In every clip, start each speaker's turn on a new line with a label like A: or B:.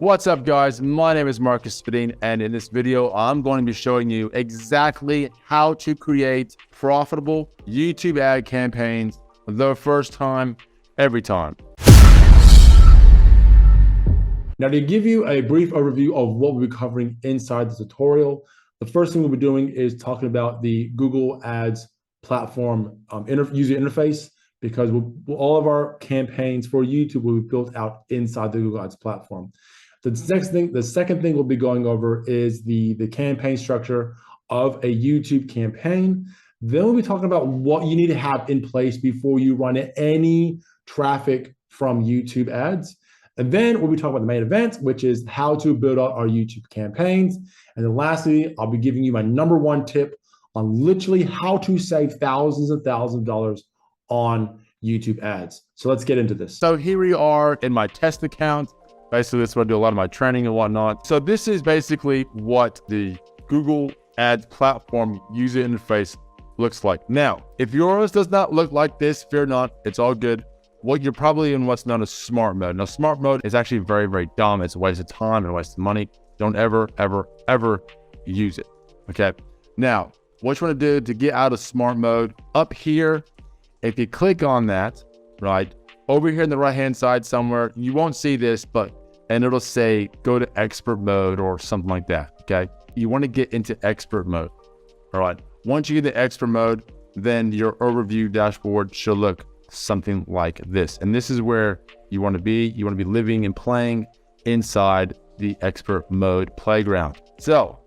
A: What's up, guys? My name is Svedin, and in this video, I'm going to be showing you exactly how to create profitable YouTube ad campaigns the first time, every time.
B: Now, to give you a brief overview of what we'll be covering inside the tutorial, the first thing we'll be doing is talking about the Google Ads platform user interface, because all of our campaigns for YouTube will be built out inside the Google Ads platform. The second thing we'll be going over is the campaign structure of a YouTube campaign. Then we'll be talking about what you need to have in place before you run any traffic from YouTube ads. And then we'll be talking about the main event, which is how to build out our YouTube campaigns. And then lastly, I'll be giving you my #1 tip on literally how to save thousands and thousands of dollars on YouTube ads. So let's get into this.
A: So here we are in my test account. Basically, this is where I do a lot of my training and whatnot. So this is basically what the Google Ads platform user interface looks like. Now, if yours does not look like this, fear not, it's all good. Well, you're probably in what's known as smart mode. Now, smart mode is actually very, very dumb. It's a waste of time and a waste of money. Don't ever, ever, ever use it, okay? Now, what you want to do to get out of smart mode, up here, if you click on that, right, over here in the right-hand side somewhere, you won't see this, and it'll say, go to expert mode or something like that, okay? You want to get into expert mode, all right? Once you get into expert mode, then your overview dashboard should look something like this. And this is where you want to be. You want to be living and playing inside the expert mode playground. So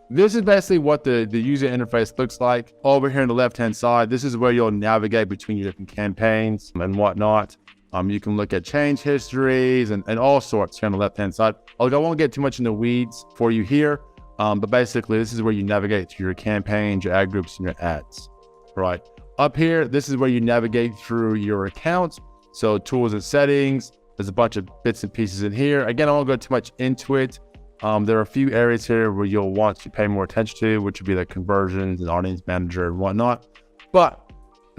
A: this is basically what the user interface looks like. Over here on the left-hand side, this is where you'll navigate between your different campaigns and whatnot. You can look at change histories and all sorts here on the left-hand side. I won't get too much in the weeds for you here, but basically this is where you navigate through your campaigns, your ad groups, and your ads, right? Up here, this is where you navigate through your accounts. So tools and settings, there's a bunch of bits and pieces in here. Again, I won't go too much into it. There are a few areas here where you'll want to pay more attention to, which would be like conversions and audience manager and whatnot. But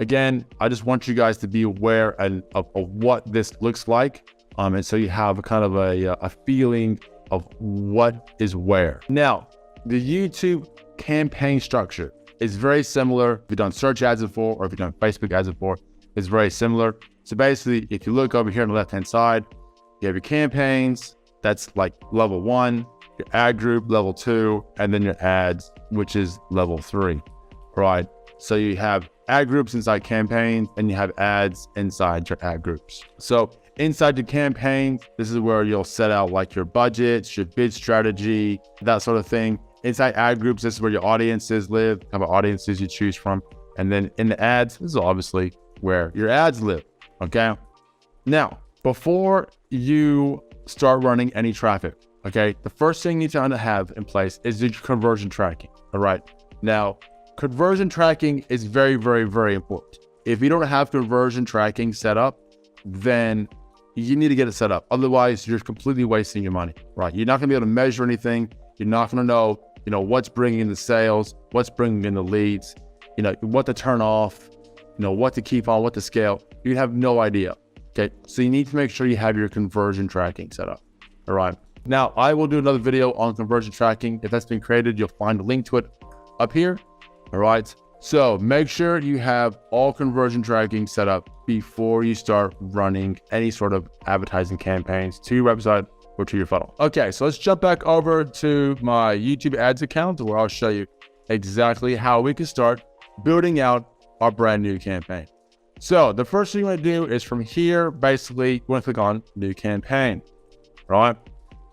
A: again, I just want you guys to be aware of what this looks like. And so you have a kind of a feeling of what is where. Now, the YouTube campaign structure is very similar. If you've done search ads before, or if you've done Facebook ads before, it's very similar. So basically, if you look over here on the left-hand side, you have your campaigns, that's like level 1, your ad group, level 2, and then your ads, which is level 3, right? So you have ad groups inside campaigns, and you have ads inside your ad groups. So inside your campaign, this is where you'll set out like your budgets, your bid strategy, that sort of thing. Inside ad groups, this is where your audiences live, how about audiences you choose from. And then in the ads, this is obviously where your ads live, okay? Now, before you start running any traffic, okay, the first thing you need to have in place is your conversion tracking, all right? Now, conversion tracking is very, very, very important. If you don't have conversion tracking set up, then you need to get it set up. Otherwise, you're completely wasting your money, right? You're not gonna be able to measure anything. You're not gonna know, what's bringing in the sales, what's bringing in the leads, what to turn off, what to keep on, what to scale. You have no idea, okay? So you need to make sure you have your conversion tracking set up, all right? Now, I will do another video on conversion tracking. If that's been created, you'll find a link to it up here, all right? So make sure you have all conversion tracking set up before you start running any sort of advertising campaigns to your website or to your funnel. Okay, so let's jump back over to my YouTube ads account where I'll show you exactly how we can start building out our brand new campaign. So the first thing you want to do is from here, basically, you want to click on new campaign, right?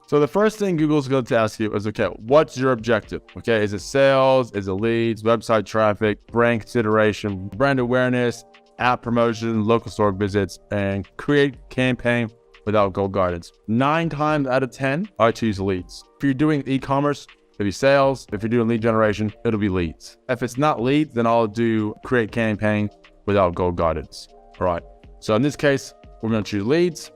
A: So the first thing Google's going to ask you is, okay, what's your objective? Okay, is it sales? Is it leads, website traffic, brand consideration, brand awareness, app promotion, local store visits, and create campaign without Google guidance. 9 times out of 10, I choose leads. If you're doing e-commerce, it'll be sales. If you're doing lead generation, it'll be leads. If it's not leads, then I'll do create campaign without Google guidance. All right. So in this case, we're going to choose leads.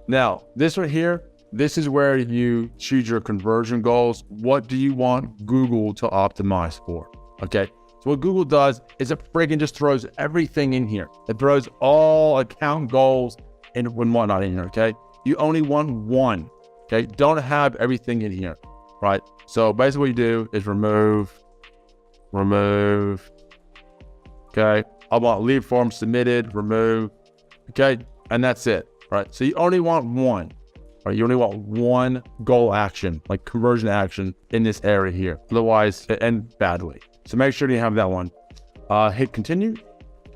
A: Now, this right here, this is where you choose your conversion goals. What do you want Google to optimize for? Okay. So what Google does is it freaking just throws everything in here. It throws all account goals and whatnot in here, okay? You only want one Okay, don't have everything in here, right? So basically what you do is remove, okay? I want lead form submitted, remove, okay? And that's it, right? So you only want one, right? You only want one goal action, like conversion action in this area here. Otherwise it ends badly. So make sure you have that one. Hit continue,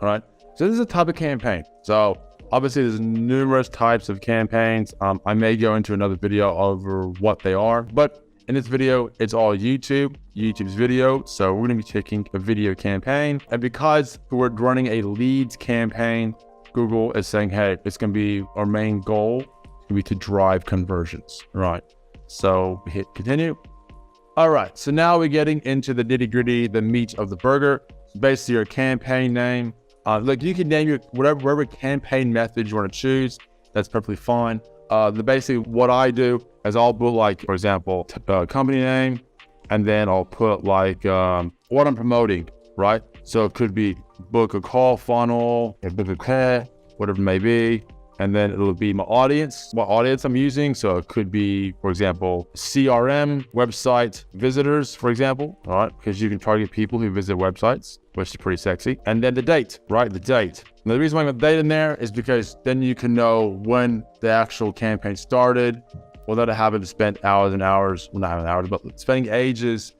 A: all right? So this is a type of campaign. So obviously there's numerous types of campaigns. I may go into another video over what they are, but in this video, it's all YouTube's video. So we're gonna be taking a video campaign. And because we're running a leads campaign, Google is saying, hey, it's gonna be our main goal, it's gonna be to drive conversions, right? So hit continue. All right, so now we're getting into the nitty gritty, the meat of the burger. Basically your campaign name. Look, you can name your whatever campaign method you wanna choose. That's perfectly fine. Basically what I do is I'll put like, for example, company name, and then I'll put like what I'm promoting, right? So it could be book a call funnel, book a care, whatever it may be. And then it'll be my audience, what audience I'm using. So it could be, for example, CRM, website visitors, for example, all right? Because you can target people who visit websites, which is pretty sexy. And then the date, right? The date. And the reason why I put date in there is because then you can know when the actual campaign started, without having to spend hours and hours, well, not having hours, but spending ages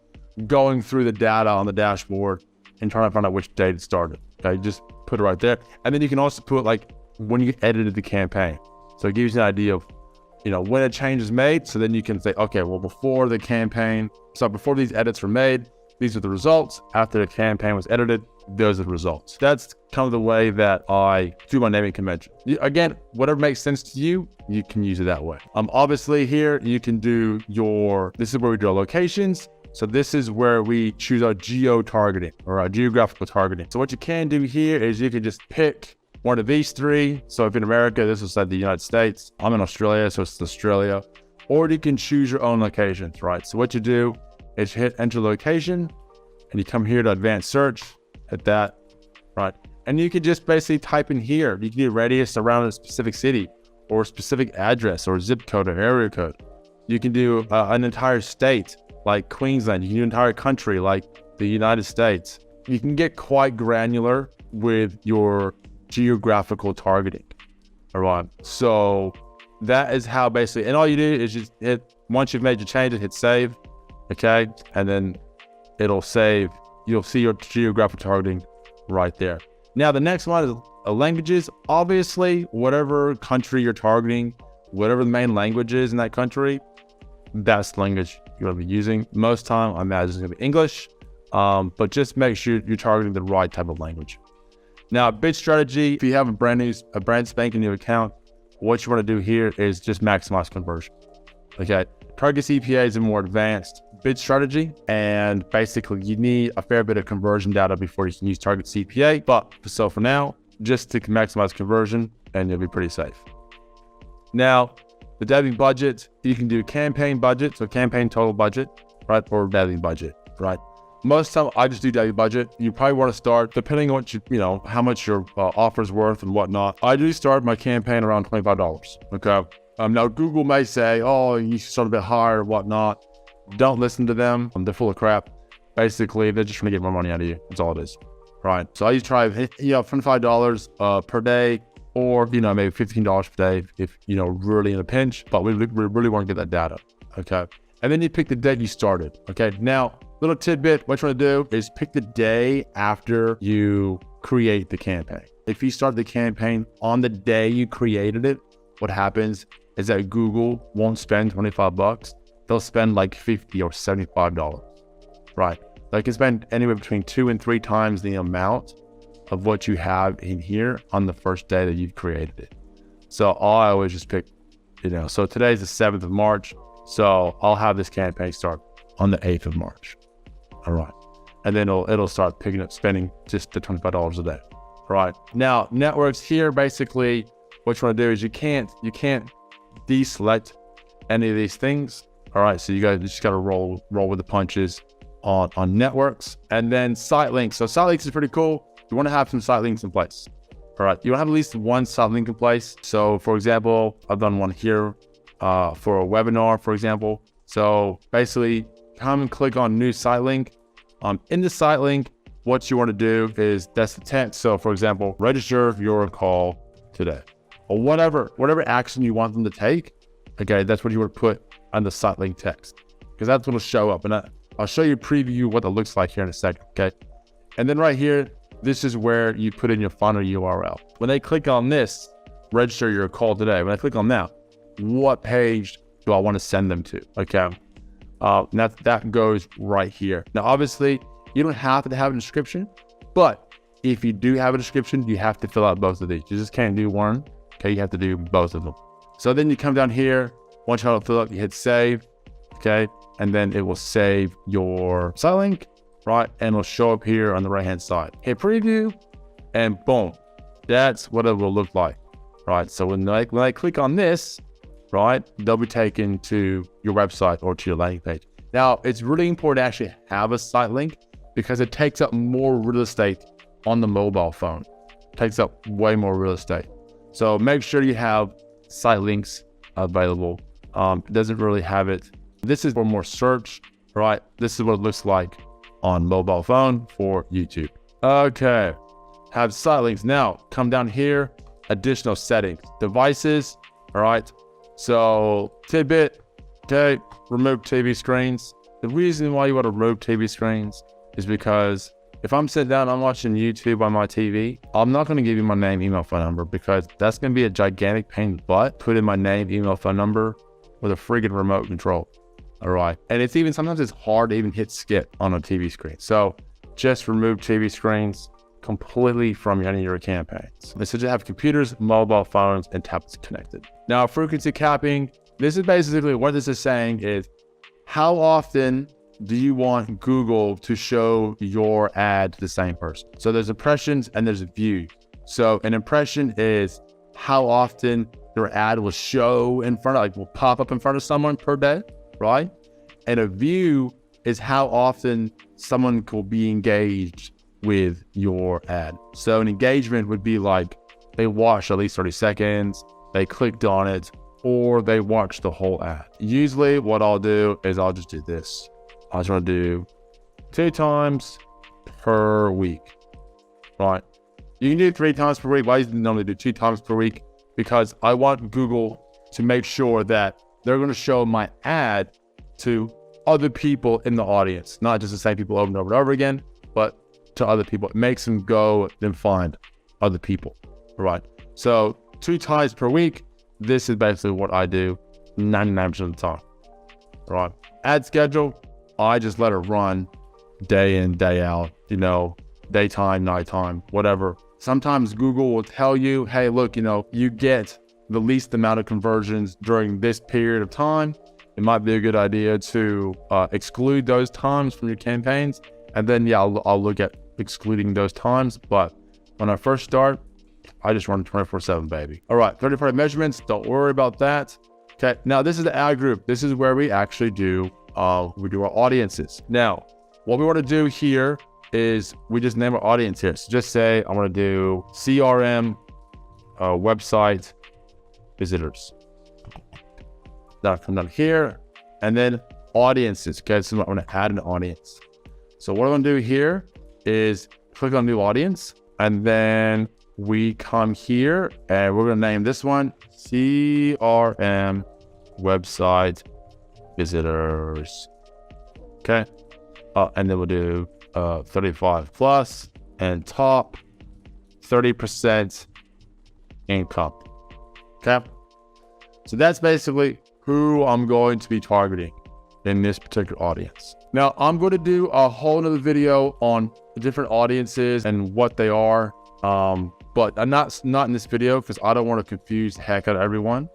A: going through the data on the dashboard and trying to find out which date it started. Okay, just put it right there. And then you can also put like when you edited the campaign. So it gives you an idea of, you know, when a change is made. So then you can say, okay, well, before the campaign, so before these edits were made, these are the results. After the campaign was edited, those are the results. That's kind of the way that I do my naming convention. Again, whatever makes sense to you, you can use it that way. Obviously here you can do this is where we do our locations. So this is where we choose our geo targeting or our geographical targeting. So what you can do here is you can just pick one of these three. So if in America, this is like the United States. I'm in Australia, so it's Australia. Or you can choose your own locations, right? So what you do is hit enter location and you come here to advanced search, hit that, right? And you can just basically type in here. You can do radius around a specific city or a specific address or zip code or area code. You can do an entire state like Queensland. You can do an entire country like the United States. You can get quite granular with your geographical targeting, all right? So that is how basically, and all you do is just once you've made your changes, hit save, okay? And then it'll save, you'll see your geographical targeting right there. Now, the next one is languages. Obviously, whatever country you're targeting, whatever the main language is in that country, that's the language you're gonna be using. Most time, I imagine it's gonna be English, but just make sure you're targeting the right type of language. Now, bid strategy, if you have a brand spanking new account, what you wanna do here is just maximize conversion, okay? Target CPA is a more advanced bid strategy, and basically you need a fair bit of conversion data before you can use target CPA. But so for now, just to maximize conversion and you'll be pretty safe. Now, the daily budget, you can do campaign budget, so campaign total budget, right? Or daily budget, right? Most time I just do daily budget. You probably want to start, depending on what you know, how much your offer's worth and whatnot. I do start my campaign around $25, okay? Now Google may say, oh, you should start a bit higher or whatnot. Don't listen to them. They're full of crap. Basically, they're just trying to get more money out of you. That's all it is, right? So I used to try, $25 per day, or, you know, maybe $15 per day if, you know, really in a pinch, but we really want to get that data, okay? And then you pick the date you started, okay? Now, little tidbit, what you want to do is pick the day after you create the campaign. If you start the campaign on the day you created it, what happens is that Google won't spend $25. They'll spend like $50 or $75, right? They can spend anywhere between 2 and 3 times the amount of what you have in here on the first day that you've created it. So I always just pick, you know, so today's the 7th of March. So I'll have this campaign start on the 8th of March. All right. And then it'll start picking up spending just the $25 a day. All right. Now, networks here, basically, what you want to do is you can't deselect any of these things. All right. So you just got to roll with the punches on networks. And then site links. So site links is pretty cool. You want to have some site links in place. All right. You want to have at least one site link in place. So for example, I've done one here. for a webinar, for example. So basically, come and click on new site link. In the site link, what you want to do is that's the text. So for example, register your call today, or whatever action you want them to take. Okay, that's what you would put on the site link text, because that's what will show up. And I'll show you a preview what that looks like here in a second. Okay, and then right here, this is where you put in your final URL. When they click on this, register your call today, when I click on that, what page do I want to send them to? Okay, that goes right here. Now, obviously, you don't have to have a description, but if you do have a description, you have to fill out both of these. You just can't do one. Okay, you have to do both of them. So then you come down here, once you fill up, you hit save. Okay, and then it will save your site link, right? And it'll show up here on the right-hand side. Hit preview, and boom, that's what it will look like, right? So when I click on this, right, they'll be taken to your website or to your landing page. Now, it's really important to actually have a site link because it takes up more real estate on the mobile phone. It takes up way more real estate. So make sure you have site links available. It doesn't really have it. This is for more search, right? This is what it looks like on mobile phone for YouTube. Okay, have site links. Now, come down here, additional settings, devices, all right? So tidbit, okay, remove TV screens. The reason why you want to remove TV screens is because if I'm sitting down, I'm watching YouTube on my TV, I'm not going to give you my name, email, phone number, because that's going to be a gigantic pain in the butt. Put in my name, email, phone number with a friggin' remote control. All right. And sometimes it's hard to even hit skip on a TV screen. So just remove TV screens completely from any of your campaigns. This is to have computers, mobile phones, and tablets connected. Now, frequency capping, this is basically what this is saying is how often do you want Google to show your ad to the same person? So there's impressions and there's views. So an impression is how often your ad will show in front of, like will pop up in front of someone per day, right? And a view is how often someone will be engaged with your ad. So an engagement would be like they watched at least 30 seconds, they clicked on it, or they watched the whole ad. Usually what I'll do is I'll just do this. I just want to do 2 times per week, right? You can do 3 times per week. Why do you normally do 2 times per week? Because I want Google to make sure that they're going to show my ad to other people in the audience, not just the same people over and over and over again, but to other people. It makes them go and find other people, right? So 2 times per week, this is basically what I do 99% of the time, right? Ad schedule, I just let it run day in, day out, you know, daytime, nighttime, whatever. Sometimes Google will tell you, hey, look, you know, you get the least amount of conversions during this period of time. It might be a good idea to exclude those times from your campaigns. And then, yeah, I'll look at excluding those times. But when I first start, I just run 24/7, baby. All right, 30-party measurements, don't worry about that. Okay, now this is the ad group. This is where we actually do, we do our audiences. Now, what we want to do here is we just name our audience here. So just say, I want to do CRM website visitors. Now come down here and then audiences. Okay, so I'm going to add an audience. So what I'm going to do here is click on new audience, and then we come here and we're going to name this one CRM website visitors. Okay. And then we'll do 35 plus and top 30% income. Okay. So that's basically who I'm going to be targeting in this particular audience. Now I'm going to do a whole nother video on the different audiences and what they are. But I'm not in this video because I don't want to confuse the heck out of everyone.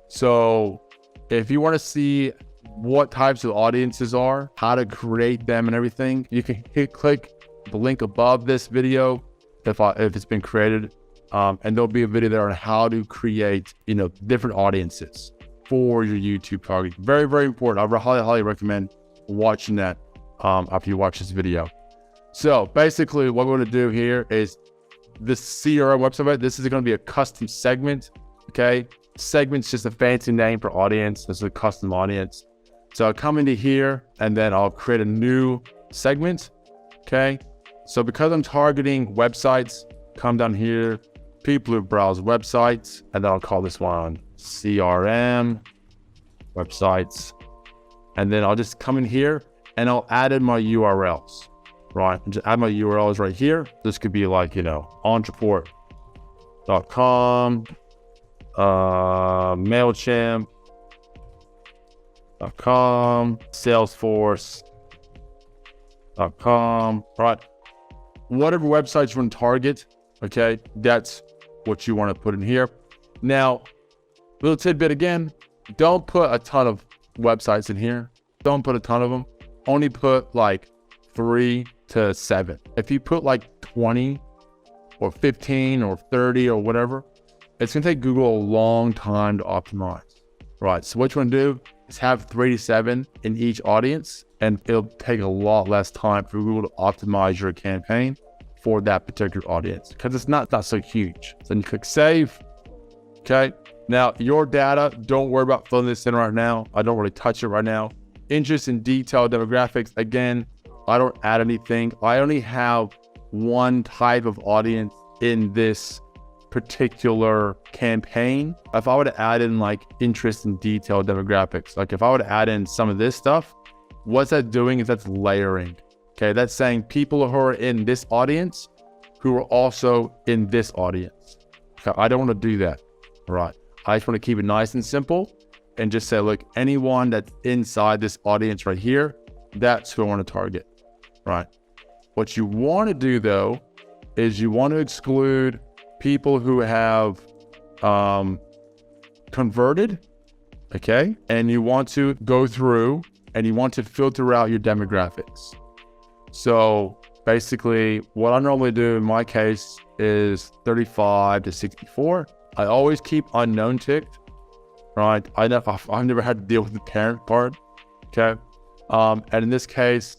A: So if you want to see what types of audiences are, how to create them and everything, you can click the link above this video if it's been created. And there'll be a video there on how to create, you know, different audiences for your YouTube targeting. Very, very important. I highly recommend watching that after you watch this video. So basically what we're going to do here is this CRM website, this is going to be a custom segment. Okay. segment's just a fancy name for audience. This is a custom audience. So I'll come into here and then I'll create a new segment. Okay. So because I'm targeting websites, come down here, people who browse websites, and then I'll call this one CRM websites. And then I'll just come in here and I'll add in my URLs, right? And just add my URLs right here. This could be like, entreport.com, MailChimp.com, Salesforce.com, right? Whatever websites you want to target, okay, that's what you want to put in here. Now, little tidbit again, don't put a ton of websites in here. Don't put a ton of them. Only put like 3 to 7. If you put like 20 or 15 or 30 or whatever, it's going to take Google a long time to optimize, right? So what you want to do is have 3 to 7 in each audience, and it'll take a lot less time for Google to optimize your campaign for that particular audience because it's not so huge. So then you click save. Okay. Now your data, don't worry about filling this in right now. I don't really touch it right now. Interest in detailed demographics. Again, I don't add anything. I only have one type of audience in this particular campaign. If I were to add in like interest in detailed demographics, like if I were to add in some of this stuff, what's that doing is that's layering. Okay, that's saying people who are in this audience who are also in this audience. Okay, I don't want to do that. All right, I just want to keep it nice and simple and just say, look, anyone that's inside this audience right here, that's who I want to target. Right. What you want to do though is you want to exclude people who have converted, okay? And you want to go through and you want to filter out your demographics. So basically what I normally do in my case is 35 to 64. I always keep unknown ticked, right? I've never had to deal with the parent part, okay? And in this case,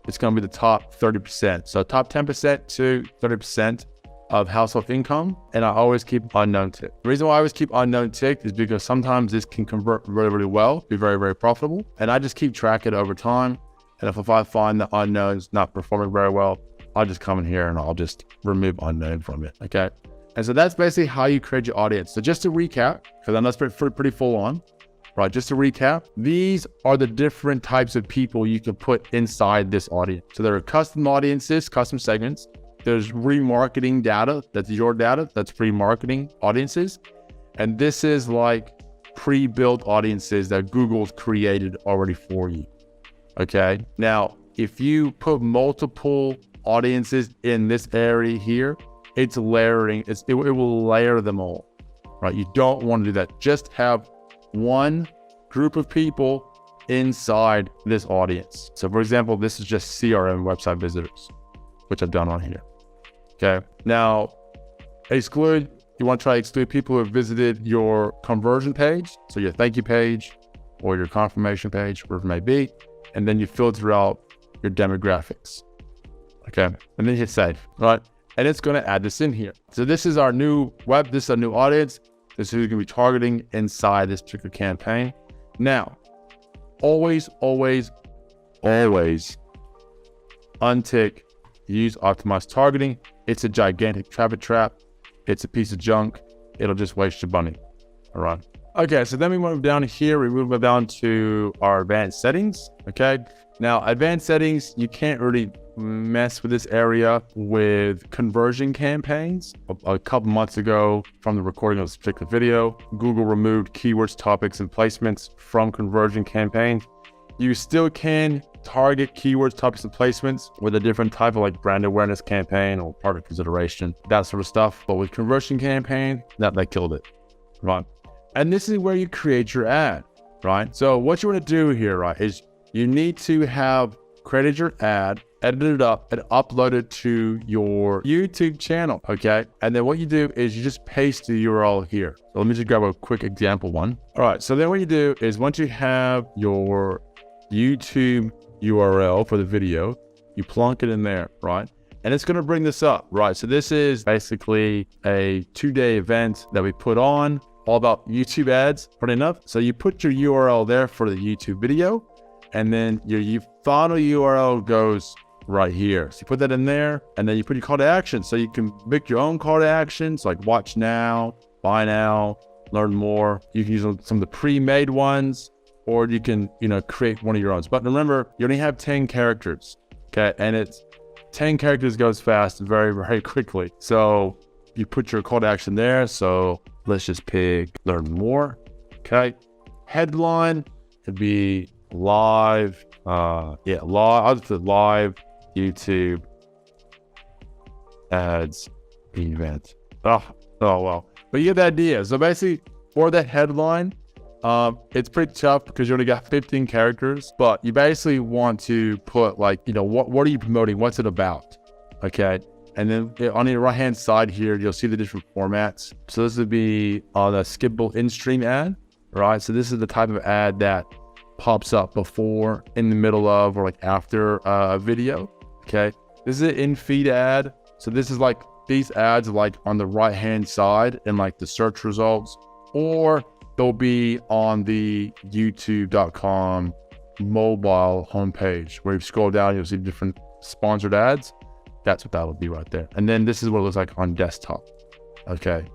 A: it's going to be the top 30%. So top 10% to 30% of household income. And I always keep unknown ticked. The reason why I always keep unknown ticked is because sometimes this can convert really, really well, be very, very profitable. And I just keep track of it over time. And if I find the unknown's not performing very well, I'll just come in here and I'll just remove unknown from it, okay? And so that's basically how you create your audience. So just to recap, because I know it's pretty full on, right? Just to recap, these are the different types of people you can put inside this audience. So there are custom audiences, custom segments. There's remarketing data, that's your data, that's pre-marketing audiences. And this is like pre-built audiences that Google's created already for you, okay? Now, if you put multiple audiences in this area here, it's layering, it will layer them all, right? You don't want to do that. Just have one group of people inside this audience. So for example, this is just CRM website visitors, which I've done on here. Okay. Now, exclude, you want to try to exclude people who have visited your conversion page. So your thank you page or your confirmation page, wherever it may be. And then you filter out your demographics. Okay. And then hit save, right? And it's going to add this in here. So this is our new this is our new audience. This is who you're going to be targeting inside this particular campaign. Now, always untick use optimized targeting. It's a gigantic traffic trap. It's a piece of junk. It'll just waste your money. All right. Okay, so then we move down here. We move down to our advanced settings. Okay. Now, advanced settings, you can't really mess with this area with conversion campaigns. A couple months ago, from the recording of this particular video, Google removed keywords, topics, and placements from conversion campaigns. You still can target keywords, topics, and placements with a different type of like brand awareness campaign or product consideration, that sort of stuff. But with conversion campaign, they killed it, right? And this is where you create your ad, right? So what you want to do here, right, is you need to have created your ad, edited it up, and upload it to your YouTube channel, okay? And then what you do is you just paste the URL here. So let me just grab a quick example one. All right, so then what you do is once you have your YouTube URL for the video, you plunk it in there, right? And it's gonna bring this up, right? So this is basically a 2-day event that we put on all about YouTube ads, funny enough. So you put your URL there for the YouTube video, and then your final URL goes right here. So you put that in there, and then you put your call to action. So you can make your own call to actions, like watch now, buy now, learn more. You can use some of the pre-made ones, or you can, create one of your own. But remember, you only have 10 characters, okay? And it's 10 characters goes fast very, very quickly. So you put your call to action there. So let's just pick learn more, okay? Headline could be live, live. I'll just put live YouTube ads event. Oh well. But you get the idea. So basically, for that headline, it's pretty tough because you only got 15 characters, but you basically want to put like, what are you promoting? What's it about? Okay. And then on the right hand side here, you'll see the different formats. So this would be on a skippable in-stream ad, right? So this is the type of ad that pops up before, in the middle of, or like after a video. Okay. This is an in-feed ad. So this is like, these ads are like on the right hand side in like the search results, or they'll be on the youtube.com mobile homepage where you scroll down, you'll see different sponsored ads. That's what that'll be right there. And then this is what it looks like on desktop. Okay.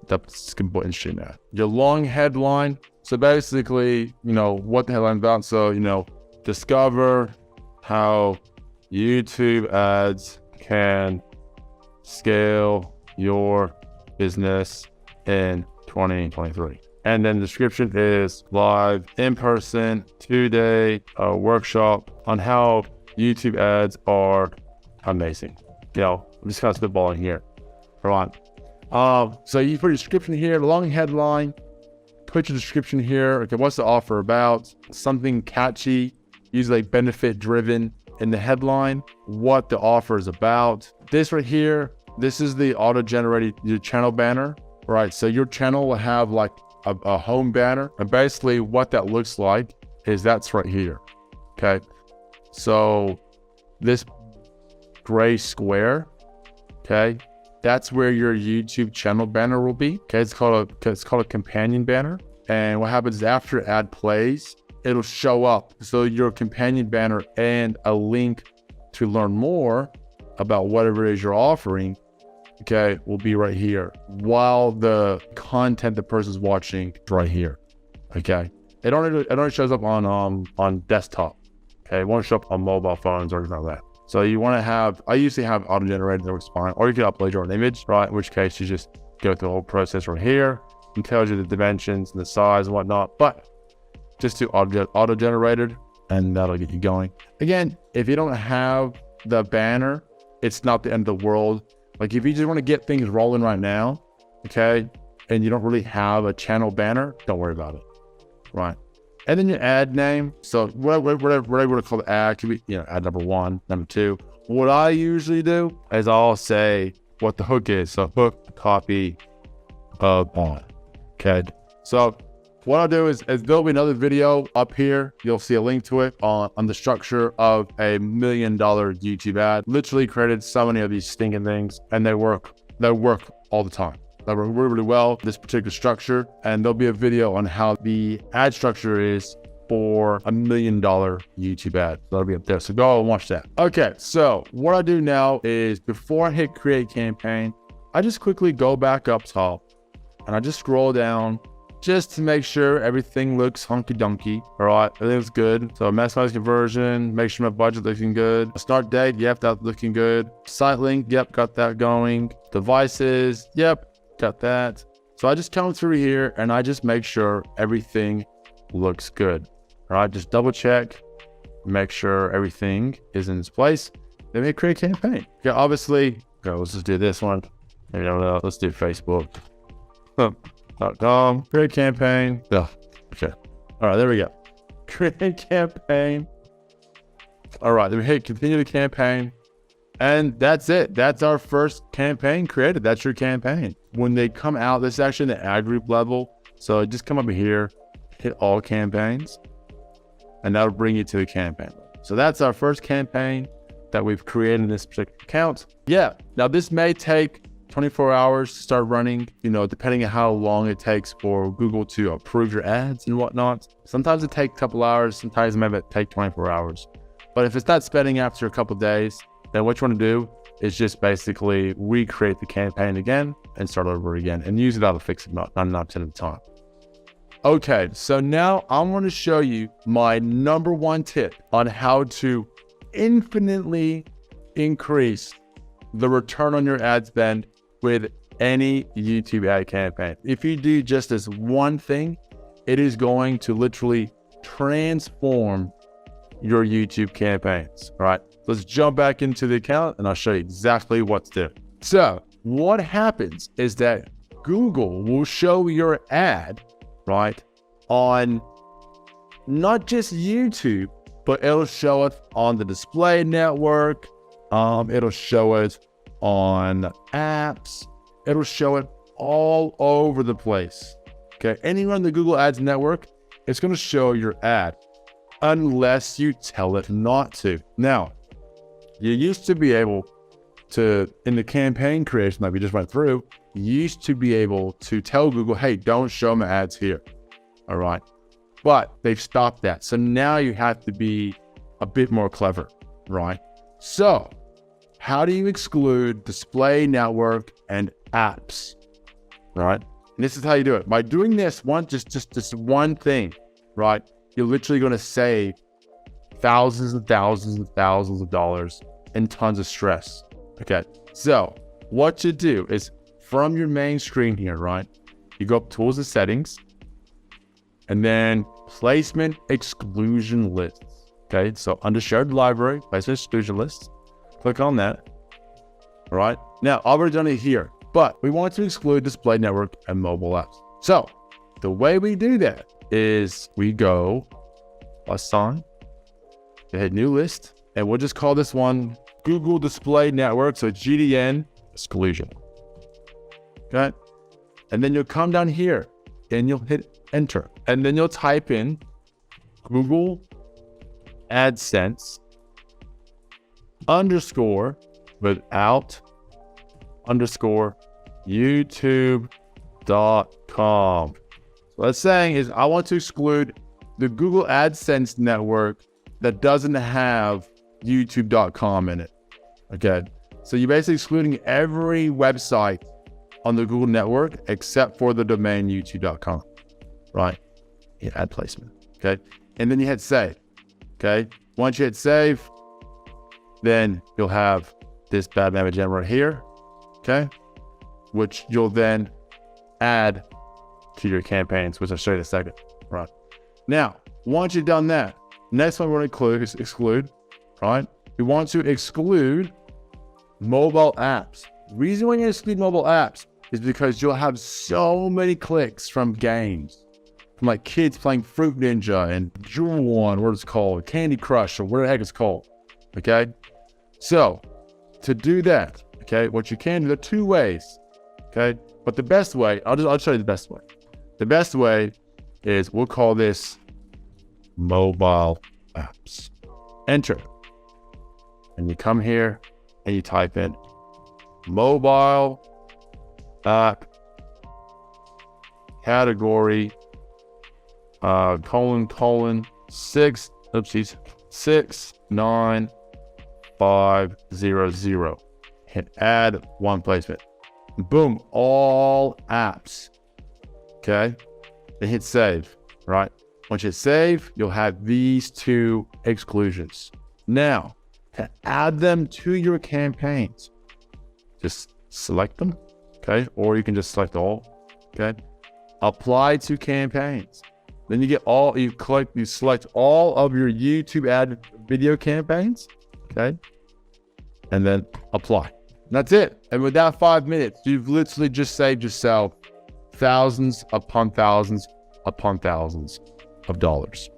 A: That's skippable in-stream ad. Your long headline. So basically, what the headline's about. So, discover how YouTube ads can scale your business in 2023. And then the description is live in-person 2-day workshop on how YouTube ads are amazing. I'm just kind of spitballing here. Right. So you put your description here, long headline, put your description here. Okay, what's the offer about? Something catchy, usually benefit driven in the headline, what the offer is about. This right here, this is the auto-generated your channel banner, right? So your channel will have like a home banner, and basically what that looks like is that's right here. Okay. So this gray square, okay, that's where your YouTube channel banner will be. Okay, it's called a companion banner. And what happens is after ad plays, it'll show up. So your companion banner and a link to learn more about whatever it is you're offering, okay, will be right here, while the content the person's watching is right here. Okay, it only shows up on desktop. Okay, it won't show up on mobile phones or anything like that. So you want to have, I usually have auto-generated, that works fine, or you can upload your own image, right? In which case you just go through the whole process right here. It tells you the dimensions and the size and whatnot, but just do auto-generated, and that'll get you going. Again, if you don't have the banner, it's not the end of the world. Like if you just want to get things rolling right now, okay, and you don't really have a channel banner, don't worry about it, right? And then your ad name. So whatever I call the ad, could be, ad number 1, number 2. What I usually do is I'll say what the hook is. So hook, copy, on. Okay. So what I'll do is there'll be another video up here. You'll see a link to it on the structure of $1 million YouTube ad. Literally created so many of these stinking things, and they work all the time. That work really, really well, this particular structure. And there'll be a video on how the ad structure is for $1 million YouTube ad. That'll be up there. So go and watch that. Okay, so what I do now is before I hit create campaign, I just quickly go back up top and I just scroll down just to make sure everything looks hunky-dunky. All right, everything's good. So maximize conversion, make sure my budget looking good. Start date, yep, that's looking good. Site link, yep, got that going. Devices, yep, got that. So I just come through here and I just make sure everything looks good. All right, just double check, make sure everything is in its place. Then we create a campaign. Okay, obviously, okay, let's just do this one. Maybe let's do Facebook. Create campaign. Oh, okay. All right, there we go. Create campaign. All right, then we hit continue the campaign. And that's it. That's our first campaign created. That's your campaign. When they come out, this is actually the ad group level. So just come up here, hit all campaigns, and that'll bring you to the campaign. So that's our first campaign that we've created in this particular account. Yeah, now this may take 24 hours to start running, you know, depending on how long it takes for Google to approve your ads and whatnot. Sometimes it takes a couple hours, sometimes it might take 24 hours. But if it's not spending after a couple of days, then what you want to do is just basically recreate the campaign again and start over again, and usually that'll fix it 99% of the time. Okay, so now I'm going to show you my number one tip on how to infinitely increase the return on your ad spend with any YouTube ad campaign. If you do just this one thing, it is going to literally transform your YouTube campaigns. All right, let's jump back into the account and I'll show you exactly what to do. So what happens is that Google will show your ad, right, on not just YouTube, but it'll show it on the display network. It'll show it on apps. It'll show it all over the place. Okay, anywhere on the Google Ads network, it's going to show your ad unless you tell it not to. Now, you used to be able to, in the campaign creation that we just went through, you used to be able to tell Google, hey, don't show my ads here. All right. But they've stopped that. So now you have to be a bit more clever, right? So how do you exclude display network and apps, right? And this is how you do it. By doing this one, just this one thing, right? You're literally going to save thousands and thousands and thousands of dollars and tons of stress. Okay. So what you do is from your main screen here, right? You go up tools and settings, and then placement exclusion lists. Okay. So under shared library, placement exclusion lists, click on that. All right. Now I've already done it here, but we want to exclude display network and mobile apps. So the way we do that is we go plus sign, hit new list, and we'll just call this one Google Display Network. So GDN exclusion. Okay. And then you'll come down here and you'll hit enter. And then you'll type in Google AdSense underscore without underscore YouTube.com. So what it's saying is I want to exclude the Google AdSense network that doesn't have YouTube.com in it. Okay. So you're basically excluding every website on the Google network except for the domain YouTube.com. Right? Hit add placement. Okay. And then you hit save. Okay. Once you hit save, then you'll have this bad mama gem right here. Okay. Which you'll then add to your campaigns, which I'll show you in a second. Right. Now, once you've done that, next one we're going to include is exclude. Right. We want to exclude mobile apps. The reason why you exclude mobile apps is because you'll have so many clicks from games, from like kids playing Fruit Ninja and Jewel One, what it's called, Candy Crush, or whatever the heck it's called. Okay. So to do that, okay, what you can do, there are two ways. Okay. But the best way, I'll show you the best way. The best way is we'll call this mobile apps. Enter. And you come here and you type in mobile app category ::6 69500. Hit add one placement. Boom, all apps. Okay. Then hit save. Right. Once you hit save, you'll have these two exclusions. Now, to add them to your campaigns, just select them. Okay. Or you can just select all. Okay. Apply to campaigns. Then you get all, you select all of your YouTube ad video campaigns. Okay. And then apply. And that's it. And with that 5 minutes, you've literally just saved yourself thousands upon thousands upon thousands of dollars.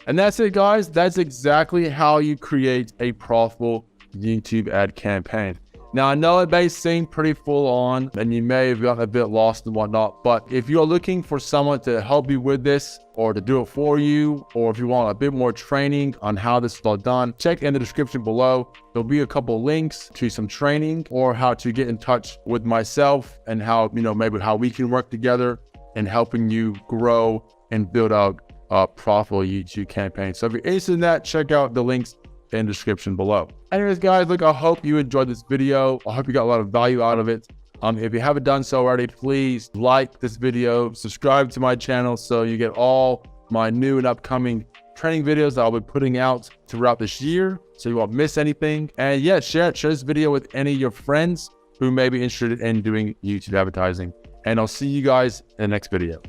A: And that's it, guys. That's exactly how you create a profitable YouTube ad campaign. Now, I know it may seem pretty full on and you may have gotten a bit lost and whatnot, but if you're looking for someone to help you with this or to do it for you, or if you want a bit more training on how this is all done, check in the description below. There'll be a couple links to some training or how to get in touch with myself and how, maybe how we can work together in helping you grow and build out a profitable YouTube campaign. So if you're interested in that, check out the links in the description below. Anyways, guys, look, I hope you enjoyed this video. I hope you got a lot of value out of it. If you haven't done so already, please like this video, subscribe to my channel so you get all my new and upcoming training videos that I'll be putting out throughout this year, so you won't miss anything. And yeah, share this video with any of your friends who may be interested in doing YouTube advertising. And I'll see you guys in the next video.